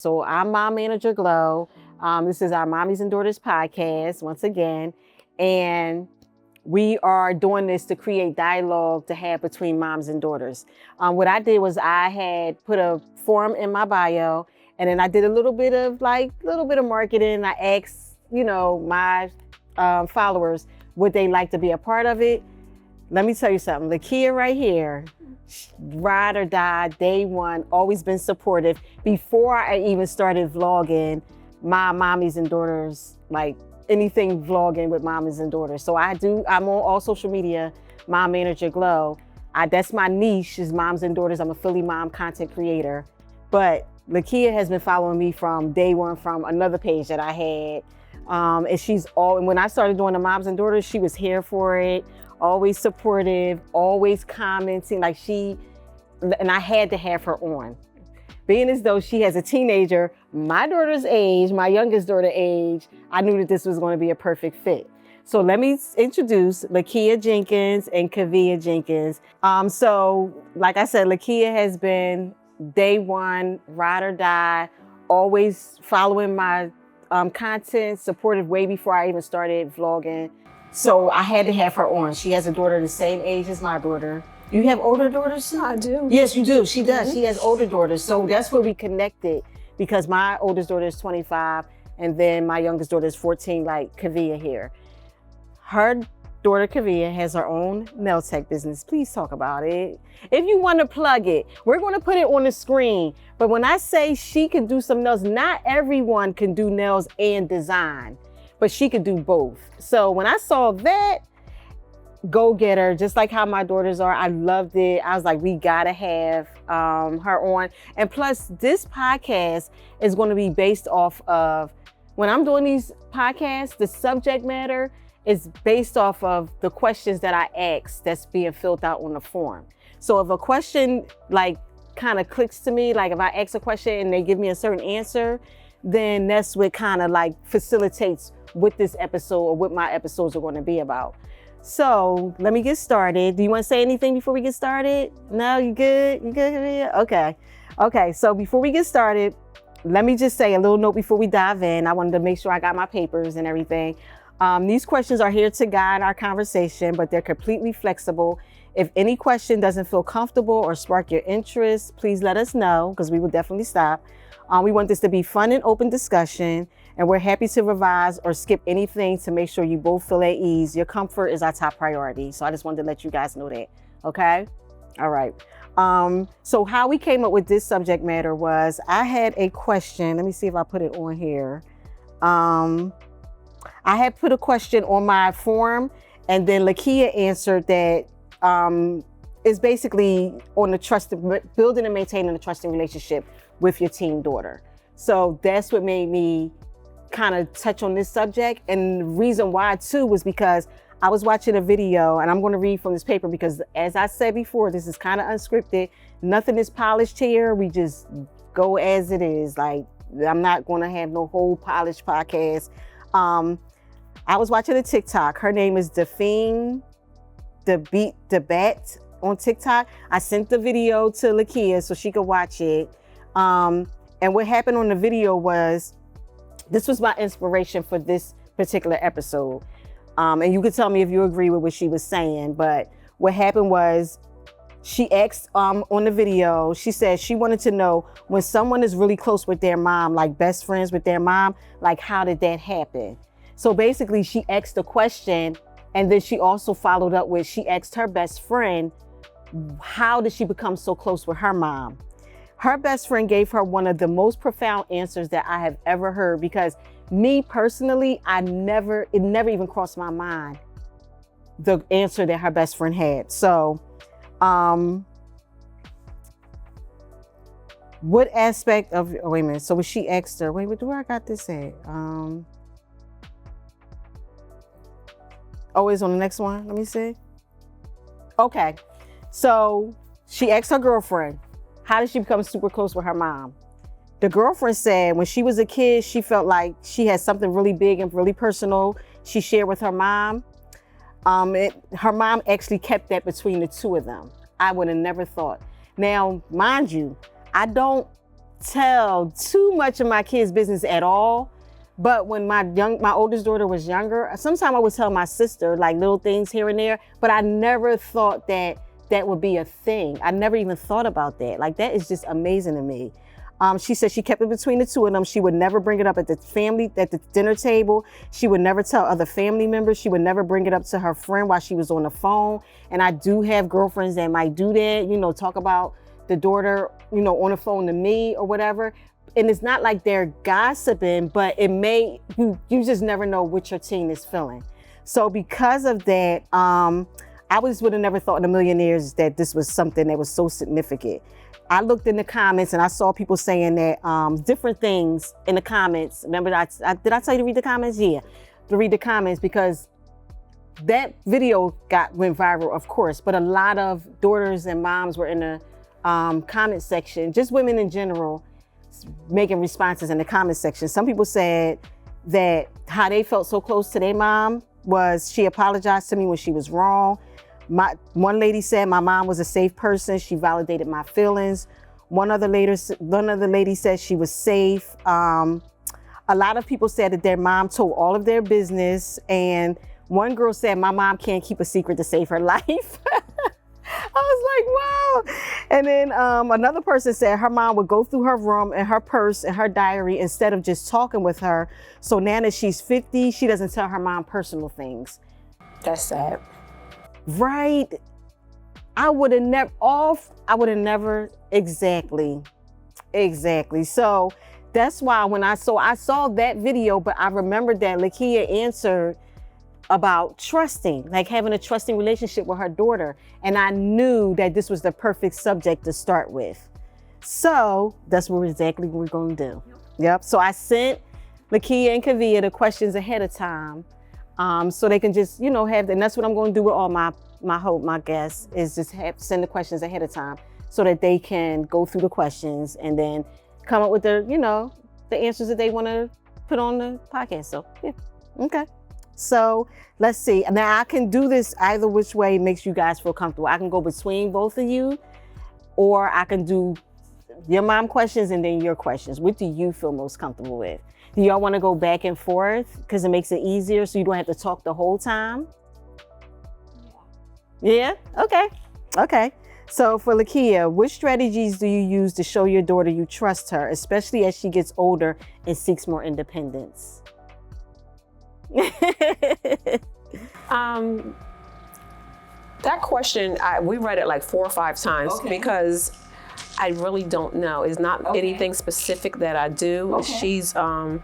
So I'm Mom Manager Glow. This is our Mommies and Daughters podcast once again. And we are doing this to create dialogue to have between moms and daughters. What I did was I had put a form in my bio, and then I did a little bit of marketing. I asked, my followers, would they like to be a part of it? Let me tell you something. Lakia right here, ride or die, day one, always been supportive. Before I even started vlogging my mommies and daughters, like anything vlogging with mommies and daughters. So I'm on all social media, Mom Manager Glow. That's my niche, is moms and daughters. I'm a Philly mom content creator. But Lakia has been following me from day one from another page that I had. And when I started doing the moms and daughters, she was here for it. Always supportive, always commenting, and I had to have her on. Being as though she has a teenager, my daughter's age, my youngest daughter age, I knew that this was going to be a perfect fit. So let me introduce Lakia Jenkins and Kevia Jenkins. So like I said, Lakia has been day one, ride or die, always following my content, supportive way before I even started vlogging. So I had to have her on. She has a daughter the same age as my daughter. You have older daughters? I do. Yes, you do. She does. She has older daughters. So that's where we connected, because my oldest daughter is 25 and then my youngest daughter is 14, like Kevia here. Her daughter Kevia has her own nail tech business. Please talk about it. If you want to plug it, we're going to put it on the screen. But when I say she can do some nails, not everyone can do nails and design, but she could do both. So when I saw that, go get her, just like how my daughters are. I loved it. I was like, we gotta have her on. And plus, this podcast is going to be based off of, when I'm doing these podcasts, the subject matter is based off of the questions that I ask that's being filled out on the form. So if a question kind of clicks to me, like if I ask a question and they give me a certain answer, then that's what kind of facilitates what this episode or what my episodes are going to be about. So let me get started. Do you want to say anything before we get started? No, you good? You good, Kevia? Okay. So before we get started, let me just say a little note before we dive in. I wanted to make sure I got my papers and everything. These questions are here to guide our conversation, but they're completely flexible. If any question doesn't feel comfortable or spark your interest, please let us know, because we will definitely stop. We want this to be fun and open discussion, and we're happy to revise or skip anything to make sure you both feel at ease. Your comfort is our top priority. So I just wanted to let you guys know that, okay? All right. So how we came up with this subject matter was, I had a question. Let me see if I put it on here. I had put a question on my form, and then Lakia answered that is basically on building and maintaining a trusting relationship with your teen daughter. So that's what made me kind of touch on this subject. And the reason why too was because I was watching a video, and I'm going to read from this paper because, as I said before, this is kind of unscripted. Nothing is polished here. We just go as it is. Like, I'm not going to have no whole polished podcast. I was watching a TikTok. Her name is Define the Bat on TikTok. I sent the video to Lakia so she could watch it. And what happened on the video was, this was my inspiration for this particular episode. And you could tell me if you agree with what she was saying, but what happened was, she asked on the video, she said she wanted to know, when someone is really close with their mom, like best friends with their mom, like how did that happen? So basically she asked the question, and then she also followed up with, she asked her best friend, how did she become so close with her mom? Her best friend gave her one of the most profound answers that I have ever heard, because me personally, it never even crossed my mind, the answer that her best friend had. So, what aspect of, oh, wait a minute. So when she asked her, wait, where I got this at? Oh, it's on the next one. Let me see. Okay. So she asked her girlfriend, how did she become super close with her mom? The girlfriend said when she was a kid, she felt like she had something really big and really personal she shared with her mom. Her mom actually kept that between the two of them. I would have never thought. Now, mind you, I don't tell too much of my kids' business at all. But when my oldest daughter was younger, sometimes I would tell my sister like little things here and there, but I never thought that would be a thing. I never even thought about that. Like, that is just amazing to me. She said she kept it between the two of them. She would never bring it up at the dinner table. She would never tell other family members. She would never bring it up to her friend while she was on the phone. And I do have girlfriends that might do that, talk about the daughter, on the phone to me or whatever. And it's not like they're gossiping, but you just never know what your teen is feeling. So because of that, I would have never thought in a million years that this was something that was so significant. I looked in the comments and I saw people saying that different things in the comments. Remember, did I tell you to read the comments? Yeah, to read the comments, because that video went viral, of course, but a lot of daughters and moms were in the comment section, just women in general, making responses in the comment section. Some people said that how they felt so close to their mom was she apologized to me when she was wrong. One lady said my mom was a safe person. She validated my feelings. One other lady said she was safe. A lot of people said that their mom told all of their business. And one girl said, my mom can't keep a secret to save her life. I was like, wow. And then another person said her mom would go through her room and her purse and her diary instead of just talking with her. So now that she's 50, she doesn't tell her mom personal things. That's sad. Right. I would have never, exactly. So that's why when I saw that video, but I remembered that Lakia answered about trusting, like having a trusting relationship with her daughter. And I knew that this was the perfect subject to start with. So that's exactly what we're going to do. Yep. So I sent Lakia and Kevia the questions ahead of time. So they can just, have, and that's what I'm going to do with all my guests, is just send the questions ahead of time so that they can go through the questions and then come up with the answers that they want to put on the podcast. So, yeah. Okay. So let's see. Now I can do this either which way makes you guys feel comfortable. I can go between both of you, or I can do your mom questions and then your questions. What do you feel most comfortable with? Do y'all want to go back and forth because it makes it easier so you don't have to talk the whole time? Yeah? Okay. So for Lakia, which strategies do you use to show your daughter you trust her, especially as she gets older and seeks more independence? That question, we read it like 4 or 5 times because I really don't know. It's not anything specific that I do. Okay. She's, my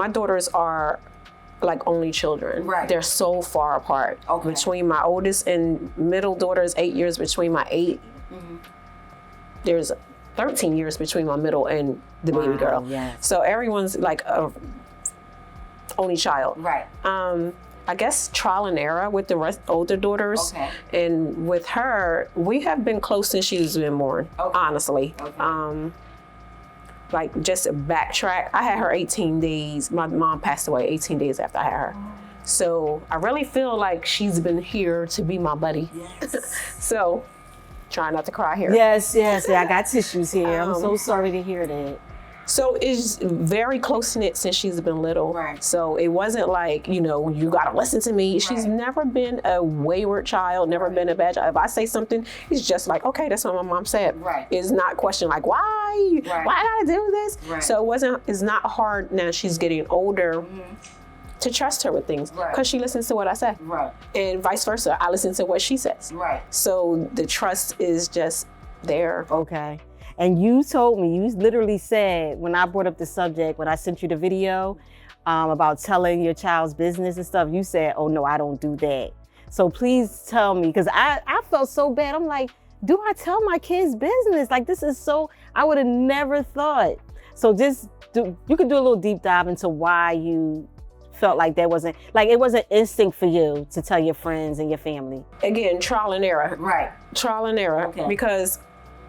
daughters are like only children. Right. They're so far apart. Okay. Between my oldest and middle daughter is 8 years. Between my 8, there's 13 years between my middle and the baby girl. Yes. So everyone's like a only child. Right. I guess trial and error with the older daughters. Okay. And with her, we have been close since she's been born, honestly. Okay. Like just backtrack, I had her 18 days. My mom passed away 18 days after I had her. So I really feel like she's been here to be my buddy. Yes. So try not to cry here. Yes. I got tissues here. I'm so sorry to hear that. So it's very close-knit since she's been little. Right. So it wasn't like, you gotta listen to me. Right. She's never been a wayward child, never been a bad child. If I say something, it's just like, okay, that's what my mom said. Right. It's not question like, why? Right. Why I gotta do this? Right. So it's not hard now she's getting older to trust her with things because she listens to what I say. Right. And vice versa, I listen to what she says. Right. So the trust is just there. Okay. And you told me, you literally said, when I brought up the subject, when I sent you the video about telling your child's business and stuff, you said, oh no, I don't do that. So please tell me, because I felt so bad. I'm like, do I tell my kids business? Like, this is so, I would have never thought. So you could do a little deep dive into why you felt like it wasn't instinct for you to tell your friends and your family. Again, trial and error. Right. Trial and error. Okay. Because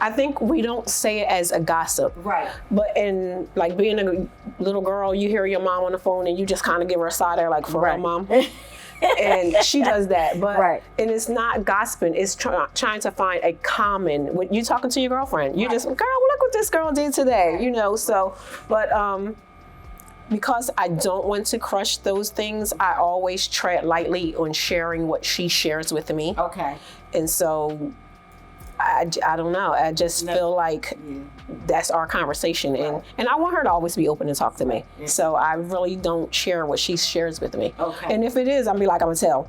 I think we don't say it as a gossip. Right. But in like being a little girl, you hear your mom on the phone and you just kind of give her a side eye like, for real, mom. And she does that, but Right. and it's not gossiping. It's trying to find a common. When you talking to your girlfriend, you just, girl, look what this girl did today. You know, so, but because I don't want to crush those things, I always tread lightly on sharing what she shares with me. Okay. And so I don't know. I just feel like that's our conversation. And I want her to always be open and talk to me. Yeah. So I really don't share what she shares with me. Okay. And if it is, I'm be like, I'm gonna tell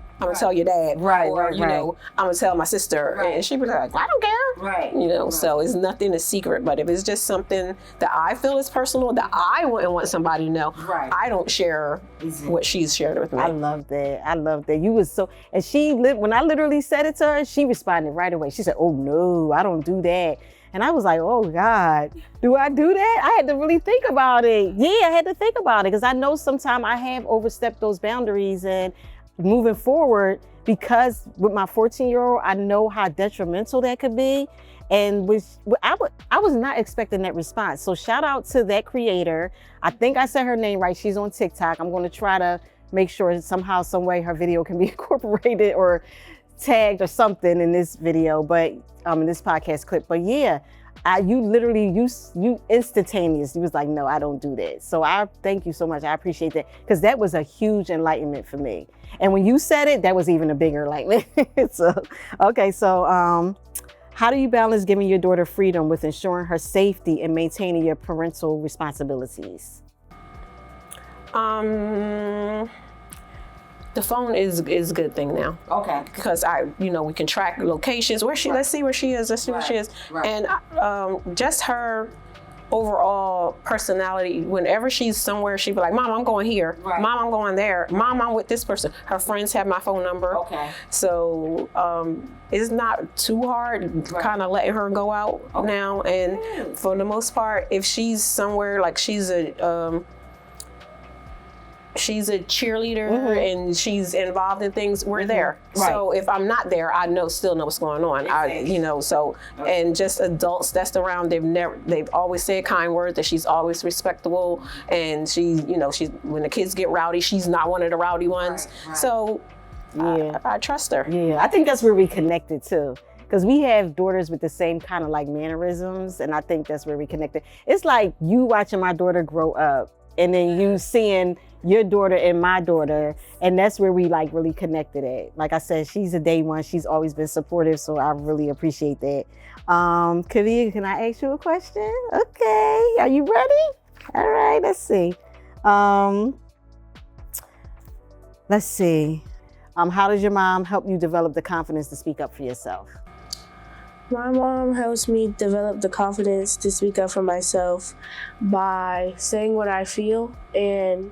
your dad. Or, you know, I'm gonna tell my sister. Right. And she be like, I don't care. Right. You know, so it's nothing a secret. But if it's just something that I feel is personal, that I wouldn't want somebody to know, I don't share what she's shared with me. I love that. I love that. You was so, and when I literally said it to her, she responded right away. She said, oh no, I don't do that. And I was like, oh God, do I do that? I had to really think about it. Yeah, I had to think about it because I know sometimes I have overstepped those boundaries, and moving forward, because with my 14-year-old, I know how detrimental that could be. And I was not expecting that response. So shout out to that creator. I think I said her name right. She's on TikTok. I'm going to try to make sure somehow, some way her video can be incorporated or tagged or something in this video, but in this podcast clip. But yeah, you literally, you instantaneously was like, no, I don't do that. So I thank you so much. I appreciate that, because that was a huge enlightenment for me. And when you said it, that was even a bigger enlightenment. So, okay. So, how do you balance giving your daughter freedom with ensuring her safety and maintaining your parental responsibilities? The phone is a good thing now. Okay. Because we can track locations. Where she? Let's see where she is. Let's see where she is. Right. And just her overall personality. Whenever she's somewhere, she'd be like, "Mom, I'm going here. Right. Mom, I'm going there. Mom, I'm with this person." Her friends have my phone number. Okay. So it's not too hard, kind of letting her go out now. And for the most part, if she's somewhere, like she's a cheerleader and she's involved in things, we're there. Right. So if I'm not there, I still know what's going on. And just adults that's around, they've always said kind words, that she's always respectable, and she's when the kids get rowdy, she's not one of the rowdy ones. Right. So I trust her. Yeah, I think that's where we connected too. Because we have daughters with the same kind of like mannerisms, and I think that's where we connected. It's like you watching my daughter grow up, and then you seeing your daughter and my daughter, and that's where we like really connected at. Like I said, she's a day one. She's always been supportive, so I really appreciate that. Kevia, can I ask you a question? Okay, are you ready? All right, let's see. How does your mom help you develop the confidence to speak up for yourself? My mom helps me develop the confidence to speak up for myself by saying what I feel and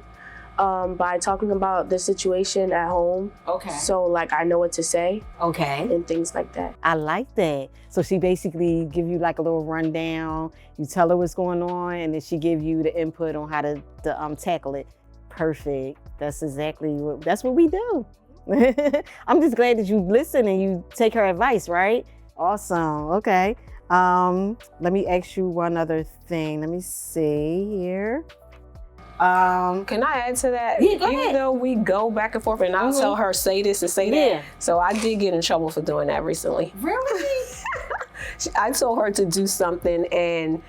by talking about the situation at home. Okay. So like I know what to say. Okay. And things like that. I like that. So she basically give you like a little rundown. You tell her what's going on, and then she give you the input on how to tackle it. Perfect. That's exactly what we do. I'm just glad that you listen and you take her advice, right? Awesome. Okay. Let me ask you one other thing. Let me see here. Can I add to that? Yeah, go ahead. Even though we go back and forth, and I'll tell her say this and say that. So I did get in trouble for doing that recently. Really? I told her to do something, and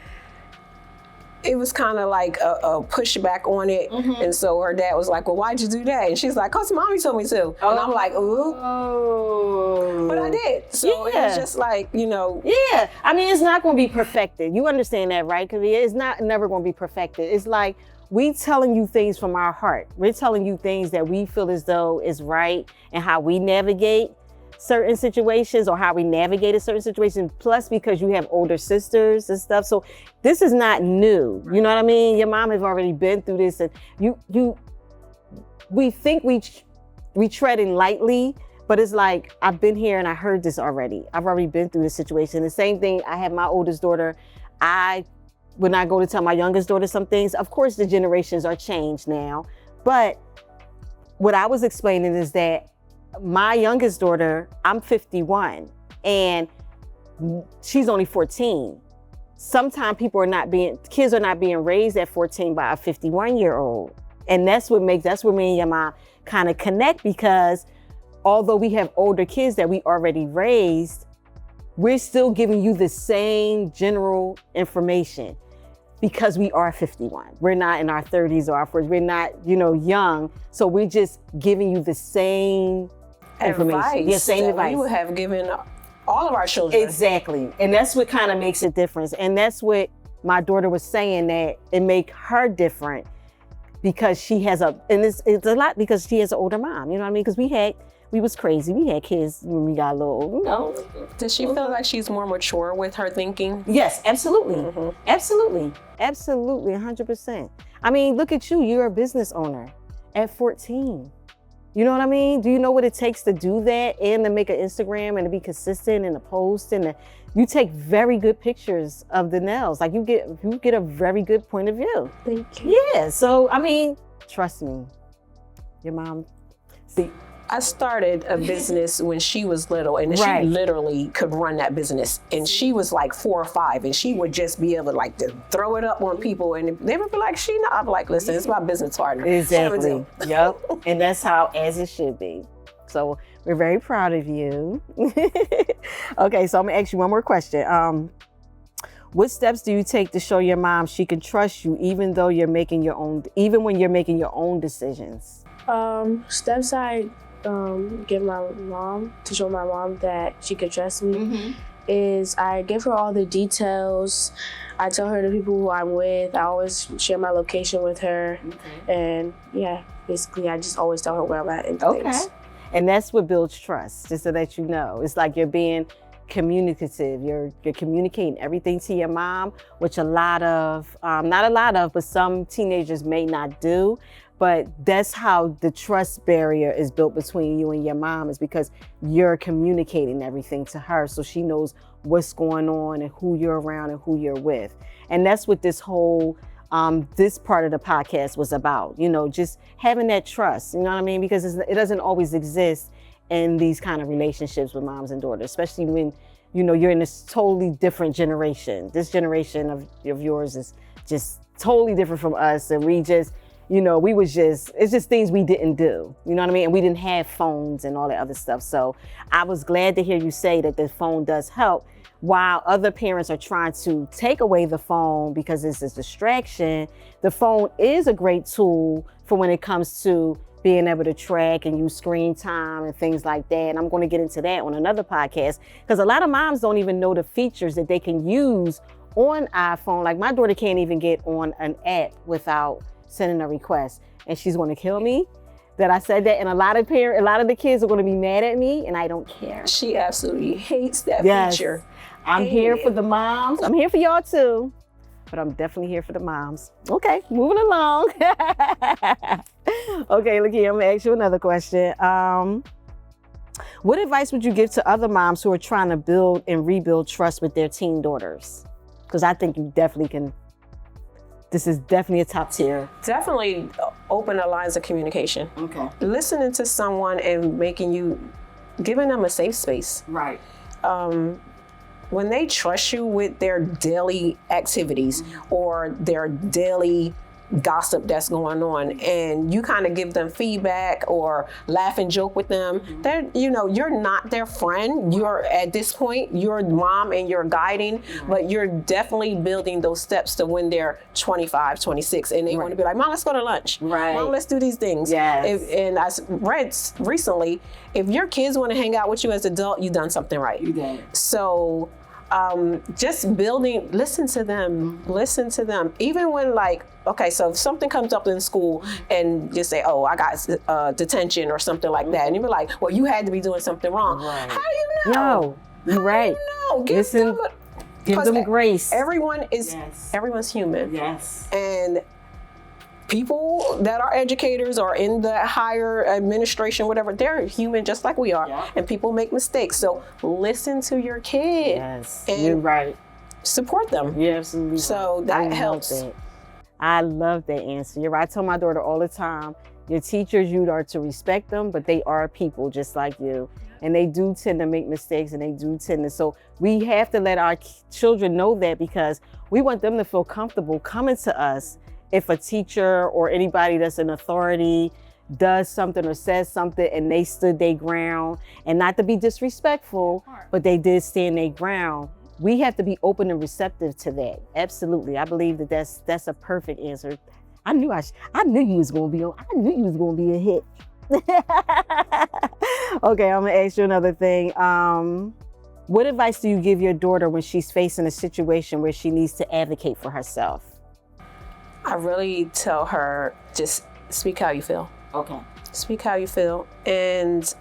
it was kind of like a pushback on it. And so her dad was like, well, why'd you do that? And she's like, cause mommy told me to. And I'm like, ooh. But I did. So it was just like, Yeah. I mean, it's not going to be perfected. You understand that, right? Because it's never going to be perfected. It's like, we telling you things from our heart. We're telling you things that we feel as though is right, and how we navigate certain situations, or how we navigated certain situations, plus because you have older sisters and stuff. So this is not new. You know what I mean? Your mom has already been through this, and we think we treading lightly, but it's like, I've been here and I heard this already. I've already been through this situation. The same thing, I have my oldest daughter. When I go to tell my youngest daughter some things, of course the generations are changed now, but what I was explaining is that my youngest daughter, I'm 51, and she's only 14. Sometimes kids are not being raised at 14 by a 51-year-old. And that's where me and your mom kind of connect, because although we have older kids that we already raised, we're still giving you the same general information because we are 51. We're not in our 30s or our 40s. We're not, young. So we're just giving you the same information. Advice. Yeah, same that advice. we would have given all of our children. Exactly. And that's what kind of makes a difference. And that's what my daughter was saying, that it make her different because she has it's a lot because she has an older mom, you know what I mean? Because we was crazy. We had kids when we got a little, Does she feel like she's more mature with her thinking? Yes, absolutely. Absolutely. Absolutely, 100%. I mean, look at you. You're a business owner at 14. You know what I mean? Do you know what it takes to do that and to make an Instagram and to be consistent in the post, and you take very good pictures of the nails. Like you get a very good point of view. Thank you. Yeah. So I mean, trust me, your mom. See, I started a business when she was little, and Right. she literally could run that business. And she was like 4 or 5, and she would just be able to throw it up on people, and they would be like, I'm like, listen, it's my business partner. Exactly. Yep. And that's how, as it should be. So we're very proud of you. Okay, so I'm gonna ask you one more question. What steps do you take to show your mom she can trust you, even when you're making your own decisions? Steps I give my mom to show my mom that she could trust me is I give her all the details. I tell her the people who I'm with. I always share my location with her. And yeah, basically I just always tell her where I'm at and things. And that's what builds trust, just so that you know. It's like you're being communicative. You're communicating everything to your mom, which but some teenagers may not do. But that's how the trust barrier is built between you and your mom, is because you're communicating everything to her, so she knows what's going on and who you're around and who you're with. And that's what this whole this part of the podcast was about, just having that trust, you know what I mean? Because it doesn't always exist in these kind of relationships with moms and daughters, especially when, you're in this totally different generation. This generation of yours is just totally different from us. And we just, it's just things we didn't do, you know what I mean? And we didn't have phones and all that other stuff. So I was glad to hear you say that the phone does help, while other parents are trying to take away the phone because it's a distraction. The phone is a great tool for when it comes to being able to track and use screen time and things like that. And I'm going to get into that on another podcast, because a lot of moms don't even know the features that they can use on iPhone. Like my daughter can't even get on an app without sending a request, and she's going to kill me that I said that. And a lot of the kids are going to be mad at me, and I don't care. She absolutely hates that feature. I'm here for the moms. I'm here for y'all too, but I'm definitely here for the moms. Okay, moving along. Okay, Lakia, I'm gonna ask you another question. What advice would you give to other moms who are trying to build and rebuild trust with their teen daughters? Because I think you definitely can. This is definitely a top tier. Definitely open the lines of communication. Okay. Listening to someone and giving them a safe space. Right. When they trust you with their daily activities or their daily gossip that's going on, and you kind of give them feedback or laugh and joke with them, you're not their friend. You're, at this point, you're mom and you're guiding, but you're definitely building those steps to when they're 25, 26, and they want to be like, Mom, let's go to lunch. Right. Mom, let's do these things. Yes. And I read recently, if your kids want to hang out with you as an adult, you've done something right. You did. So just building, listen to them. Even when so if something comes up in school and just say, oh, I got detention or something like that. And you be like, well, you had to be doing something wrong. Right. How do you know? No, you're right. No, give them grace. Everyone's human. Yes. And people that are educators or in the higher administration, whatever, they're human just like we are. Yeah. And people make mistakes. So listen to your kid. Yes, and you're right. Support them. You're absolutely right. So that helps. I love that answer. You're right. I tell my daughter all the time, your teachers, you are to respect them, but they are people just like you. And they do tend to make mistakes, and they do tend to. So we have to let our children know that, because we want them to feel comfortable coming to us if a teacher or anybody that's an authority does something or says something and they stood their ground, and not to be disrespectful, but they did stand their ground, we have to be open and receptive to that. Absolutely. I believe that that's a perfect answer. I knew you was gonna be a hit. Okay, I'm gonna ask you another thing. What advice do you give your daughter when she's facing a situation where she needs to advocate for herself? I really tell her, just speak how you feel. Okay. Speak how you feel. And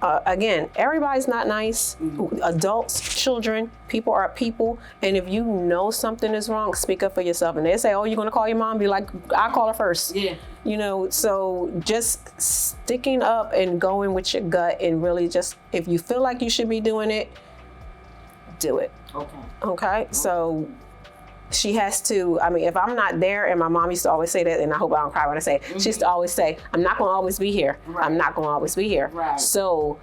again, everybody's not nice. Adults, children, people are people. And if you know something is wrong, speak up for yourself. And they say, oh, you're going to call your mom? Be like, I'll call her first. Yeah. You know, so just sticking up and going with your gut, and really just, if you feel like you should be doing it, do it. Okay. So she has to, I mean, if I'm not there, and my mom used to always say that, and I hope I don't cry when I say it, she used to always say, I'm not going to always be here. Right. I'm not going to always be here. Right. So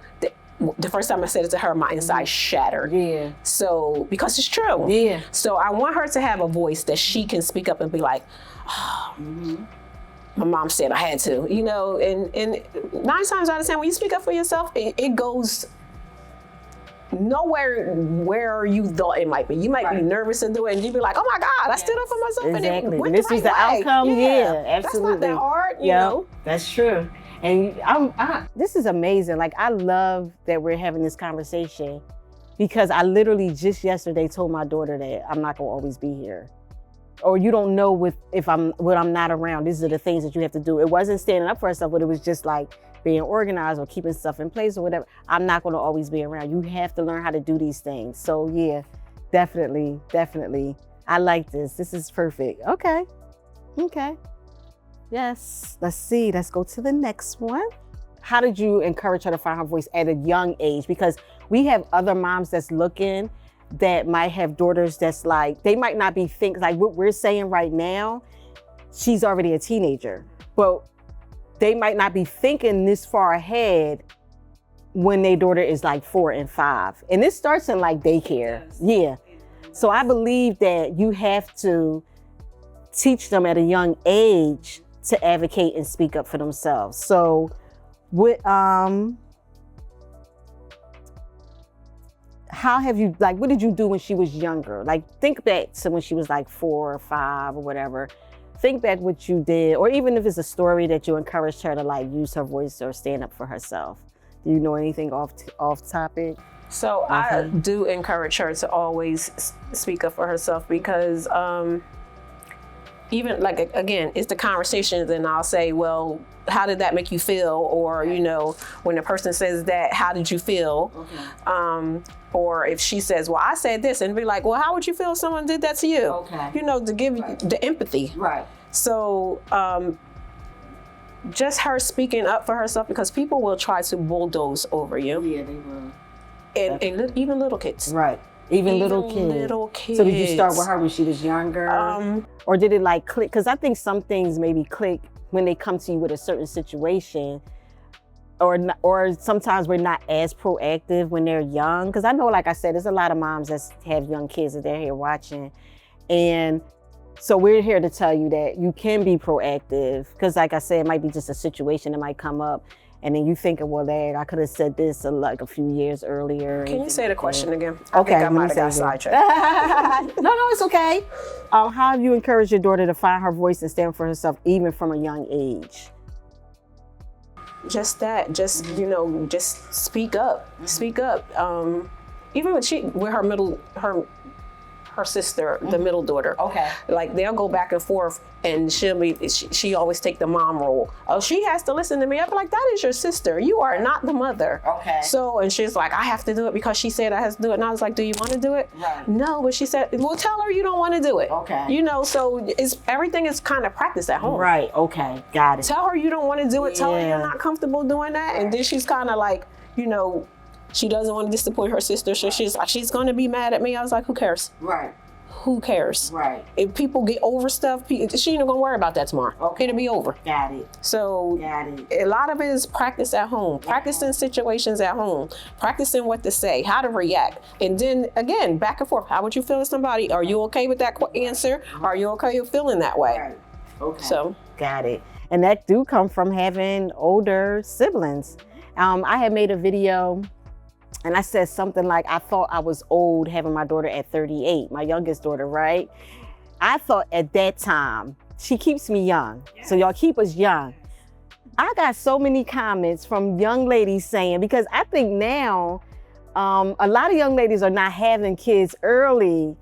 the first time I said it to her, my inside shattered. Yeah. So, because it's true. Yeah. So I want her to have a voice that she can speak up and be like, oh, my mom said I had to, you know, and 9 times out of 10, when you speak up for yourself, it goes nowhere where you thought it might be. You might be nervous to do it, and you'd be like, "Oh my God, I stood up for myself." Exactly. And it went this the is the right outcome. way. Yeah, absolutely. That's not that hard, you know. That's true. And this is amazing. Like, I love that we're having this conversation, because I literally just yesterday told my daughter that I'm not gonna always be here, or you don't know when I'm not around. These are the things that you have to do. It wasn't standing up for herself, but it was just like being organized or keeping stuff in place or whatever. I'm not going to always be around. You have to learn how to do these things. So yeah, definitely. I like this. This is perfect. Okay. Yes. Let's see. Let's go to the next one. How did you encourage her to find her voice at a young age? Because we have other moms that's looking that might have daughters that's like, they might not be like what we're saying right now, she's already a teenager, but they might not be thinking this far ahead when their daughter is like 4 and 5. And this starts in like daycare. Yeah. So I believe that you have to teach them at a young age to advocate and speak up for themselves. So what did you do when she was younger? Like, think back to when she was like 4 or 5 or whatever. Think back what you did, or even if it's a story that you encouraged her to like use her voice or stand up for herself. Do you know anything off topic? So I do encourage her to always speak up for herself, because even like, again, it's the conversations, and I'll say, well, how did that make you feel? Or, you know, when the person says that, how did you feel? Or if she says, well, I said this, and be like, well, how would you feel if someone did that to you? You know, to give you the empathy. Right. So just her speaking up for herself, because people will try to bulldoze over you. Yeah, they will. And even little kids. Right. Even little kids. So did you start with her when she was younger? Or did it like click? Because I think some things maybe click when they come to you with a certain situation, or sometimes we're not as proactive when they're young. Because I know, like I said, there's a lot of moms that have young kids that they're here watching. And so we're here to tell you that you can be proactive. Because like I said, it might be just a situation that might come up, and then you thinking, well, dang, I could have said this like a few years earlier. Can you say the question again? Okay, I think I might have got sidetracked. No, it's okay. How have you encouraged your daughter to find her voice and stand for herself, even from a young age? Just that, you know, just speak up. Speak up. Even with her sister, the middle daughter. Okay. Like, they'll go back and forth, and she always take the mom role. Oh, she has to listen to me. I'm like, that is your sister. You are not the mother. Okay. So, and she's like, I have to do it because she said I have to do it. And I was like, do you want to do it? Right. No, but she said, well, tell her you don't want to do it. Okay. You know, so everything is kind of practiced at home. Right. Okay. Got it. Tell her you don't want to do it. Tell her you're not comfortable doing that. And then she's kind of like, you know, she doesn't want to disappoint her sister, so she's like, she's going to be mad at me. I was like, who cares? Right. who cares? Right. If people get over stuff, she ain't gonna worry about that tomorrow. Okay. It'll be over. Got it. So Got it. a lot of it is practice at home, practicing situations at home, practicing what to say, how to react. And then again, back and forth. How would you feel to somebody? Are you okay with that answer? Are you okay with feeling that way? Right. Okay. So. Got it. And that do come from having older siblings. I had made a video and I said something like, I thought I was old having my daughter at 38, my youngest daughter, right? I thought at that time, she keeps me young. So y'all keep us young. I got so many comments from young ladies saying, because I think now, a lot of young ladies are not having kids early.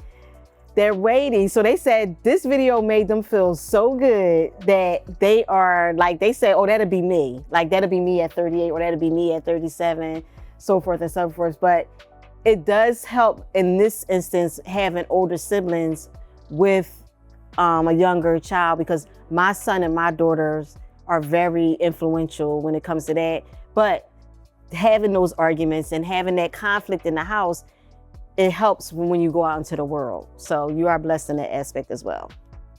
They're waiting. So they said this video made them feel so good that they are like, they say, oh, that'll be me. Like that'll be me at 38 or that'll be me at 37, so forth and so forth. But it does help in this instance, having older siblings with a younger child, because my son and my daughters are very influential when it comes to that. But having those arguments and having that conflict in the house, it helps when you go out into the world. So you are blessed in that aspect as well.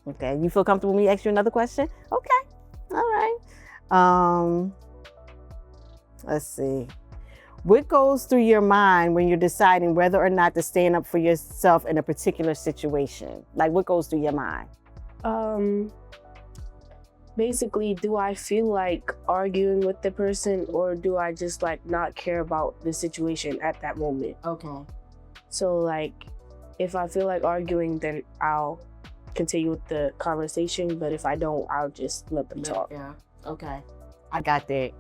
Okay, you feel comfortable when we ask you another question? Okay, all right. Let's see. What goes through your mind when you're deciding whether or not to stand up for yourself in a particular situation? Like what goes through your mind? Basically, do I feel like arguing with the person, or do I just like not care about the situation at that moment? Okay. So like, if I feel like arguing, then I'll continue with the conversation. But if I don't, I'll just let them talk. Yeah. Okay. I got that.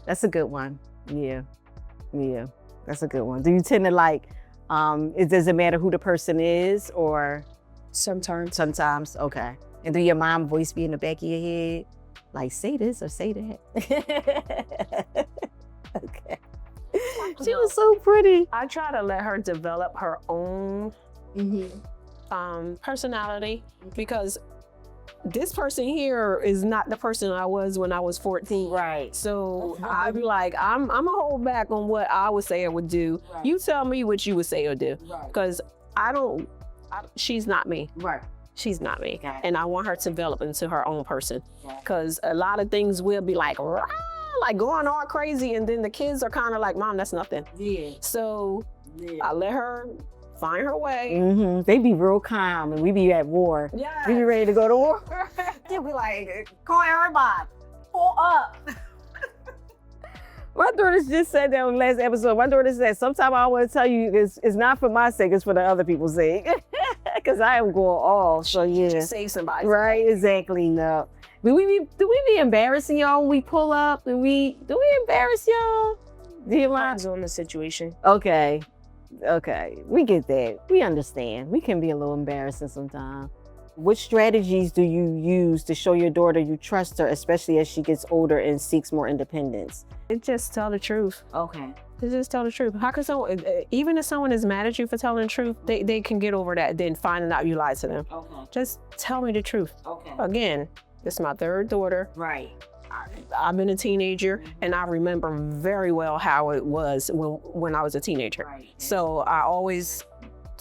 That's a good one. Yeah. Yeah. That's a good one. Do you tend to like, does it matter who the person is or? Sometimes. Sometimes. Okay. And do your mom voice be in the back of your head? Like say this or say that? Okay. She was so pretty. I try to let her develop her own personality, because this person here is not the person I was when I was 14. Right. So I'd be like, I'm gonna hold back on what I would say or would do. Right. You tell me what you would say or do. Right. Because she's not me. Right. She's not me. Got it. And I want her to develop into her own person. Got it. Because a lot of things will be like, rah, like going all crazy, and then the kids are kind of like, Mom, that's nothing. Yeah. So I let her find her way. Mm-hmm. They be real calm and we be at war. Yeah. We be ready to go to war. Yeah, we like, call everybody. Pull up. My daughter just said that on the last episode. My daughter said, sometimes I want to tell you it's not for my sake, it's for the other people's sake. Because I am going off. So yeah. Just save somebody. Right, exactly. No. Do we be embarrassing y'all when we pull up? Do we embarrass y'all? Do you mind? Depends on the situation. Okay. We get that. We understand. We can be a little embarrassing sometimes. What strategies do you use to show your daughter you trust her, especially as she gets older and seeks more independence? It just tell the truth. Okay. Just tell the truth. How can someone, even if someone is mad at you for telling the truth, they can get over that, then finding out you lied to them. Okay. Just tell me the truth. Okay. Again, this is my third daughter. Right. I've been a teenager, and I remember very well how it was when I was a teenager. Right. So I always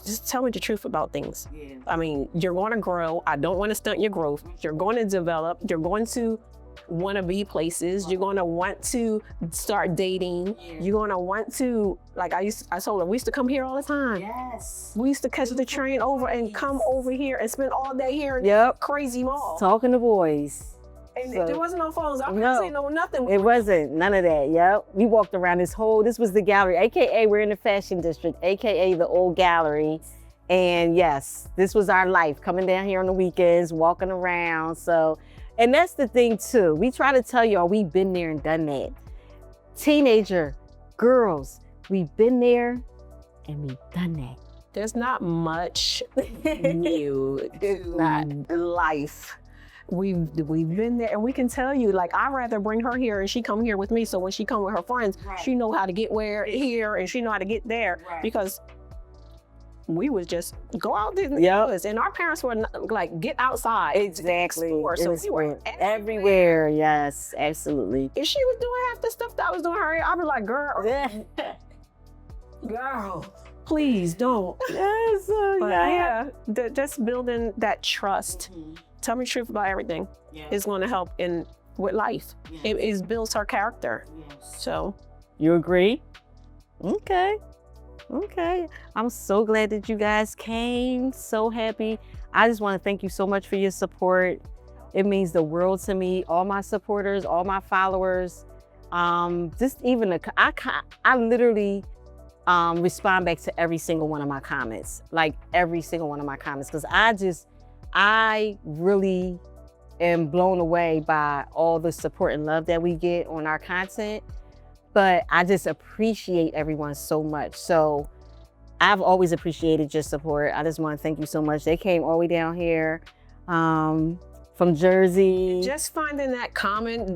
just tell me the truth about things. Yeah. I mean, you're going to grow. I don't want to stunt your growth. You're going to develop. You're going to want to be places. You're going to want to start dating. Yeah. You're going to want to, like I told her, we used to come here all the time. Yes. We used to catch the train over and come over here and spend all day here in Yep. crazy mall. Talking to boys. And So- there wasn't no phones. I No. couldn't say no nothing. It wasn't none of that. Yep. We walked around this was the gallery, AKA we're in the fashion district, AKA the old gallery. And yes, this was our life, coming down here on the weekends, walking around. So, and that's the thing too. We try to tell y'all we've been there and done that. Teenager, girls, we've been there and we've done that. There's not much new. It's not life. We've been there, and we can tell you, like, I'd rather bring her here and she come here with me, so when she come with her friends, Right. she know how to get here and she know how to get there. Right. Because we was just go out there. Yep. And our parents were like, get outside. Exactly. Explore. So we were everywhere. Yes, absolutely. If she was doing half the stuff that I was doing her, I'd be like, girl, please don't. Yes, But yeah, just building that trust. Tell me the truth about everything is going to help with life. It builds her character. So you agree? Okay. I'm so glad that you guys came. So happy. I just want to thank you so much for your support. It means the world to me. All my supporters, all my followers. Just even I literally respond back to every single one of my comments, like every single one of my comments, because I really am blown away by all the support and love that we get on our content. But I just appreciate everyone so much. So I've always appreciated your support. I just want to thank you so much. They came all the way down here from Jersey. Just finding that common,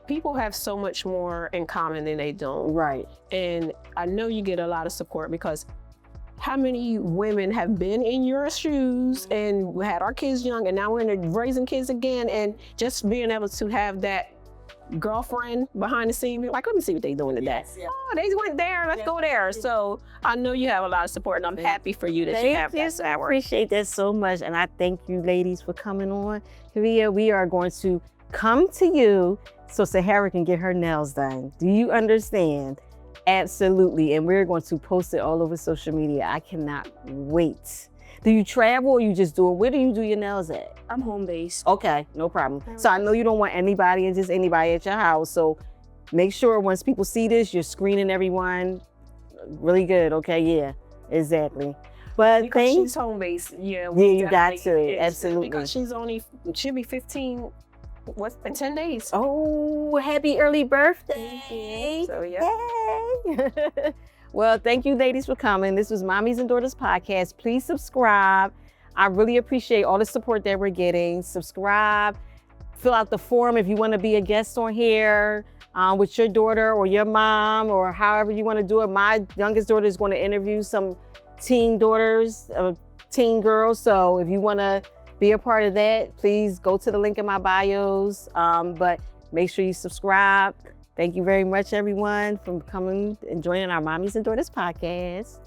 people have so much more in common than they don't. Right. And I know you get a lot of support because how many women have been in your shoes and we had our kids young and now we're raising kids again, and just being able to have that girlfriend behind the scene, like, let me see what they doing today. Oh, they went there, let's go there. So I know you have a lot of support, and I'm happy for you that you have that. I appreciate that so much, and I thank you ladies for coming on. Kevia, we are going to come to you so Sahara can get her nails done. Do you understand? Absolutely, and we're going to post it all over social media. I cannot wait. Do you travel or you just do it? Where do you do your nails at? I'm home based. Okay, no problem. So I know you don't want anybody and just anybody at your house. So make sure once people see this, you're screening everyone really good. Okay, yeah, exactly. But because she's home based, you got to, absolutely. Because she'll be 15. In 10 days. Oh, happy early birthday. So yeah. Yay. Well, thank you ladies for coming. This was Mommies and Daughters Podcast. Please subscribe. I really appreciate all the support that we're getting. Subscribe, fill out the form if you want to be a guest on here with your daughter or your mom or however you want to do it. My youngest daughter is going to interview some teen daughters, teen girls. So if you want to be a part of that, please go to the link in my bios. But make sure you subscribe. Thank you very much, everyone, for coming and joining our Mommies and Daughters Podcast.